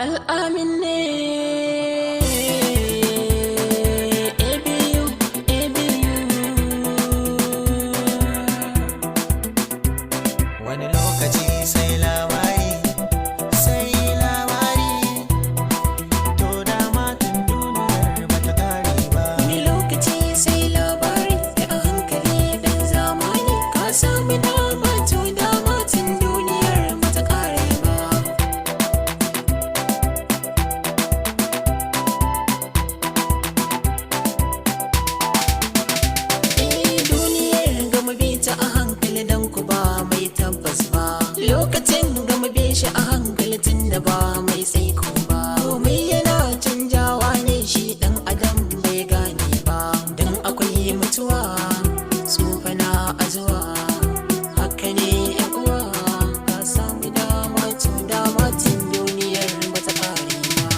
Al'amin ne ABU ABU. Wani lokaci sai labari, sai labari, to dama tun duniyar bata kare ba. Wani lokaci sai labari da a hankali dan zamani ka sami dama to dama tun duniyar bata kare ba. Duniyar gama bi ta a hankali dan ku ba mai tabbas ba. Lokacin gama bi shi a hankali tun da ba mai tsaiko ba. Komai yana canjawa ne shi dan adam bai gane ba. Dan akwai mutuwa tsofana a zuwa. Haka ne yan uwa ka samu dama tun duniyar bata kare ba.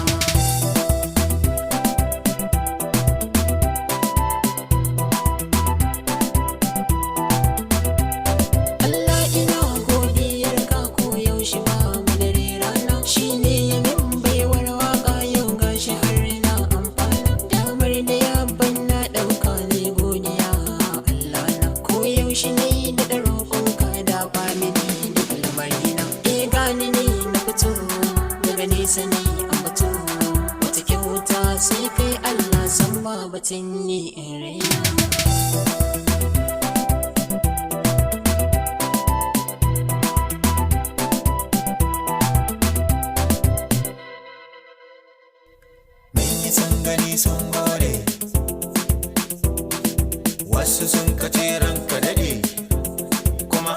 Allah ina godiyar ka ko yaushe ba mu dare rana. Shi ne ya min baiwar waka yau gashi har na amfana. Damar da ya ban na ɗauka ne godiya Allah na. Ko yaushe ne da roƙon ka da ba mini duka lamarina. Gani ne na fito daga nesa ne a mutu. Wata kyauta sai kai Allah san ba batun ni in raina. Mun yi sun gani sun gode, wasu sun kace ranka daɗe, kuma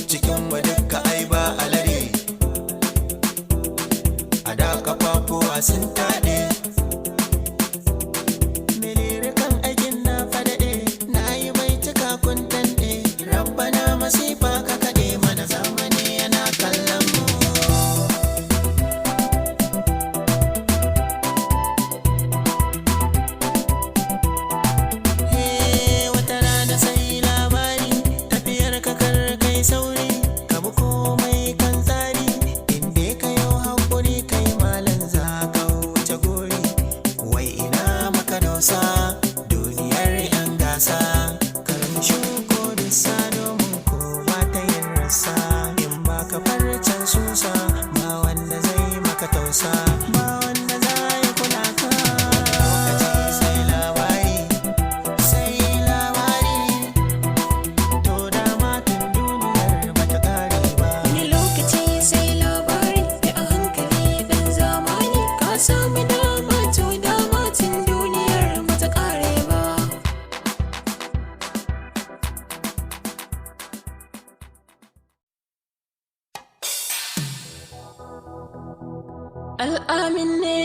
cikin mu duka ai ba alade. A da kafafuwa sun taɗe, menene kan aikin na faɗaɗe, na yi bai cika kun tanɗe. Rabbana masifa ka kaɗe mana zamani yana kallon mu. Wata rana sai labari, tafiyar ka kar kai sauri, ka bi komai kan tsari, inda ka yau haƙuri kai malam za ka wuce gori. Wai ina maka dosa duniyar yan gasa, karmishin ko dusa domin kowa ta yin rasa. In ba ka farcen susa ba wanda zai maka tausa, ba wanda za ya kula ka. Lokaci sai labari, sai labari, to dama tun duniyar bata kare ba. Wani lokaci sai labari da a hankali dan zamani ka sami dama tun duniyar bata kare ba. Al'amin ne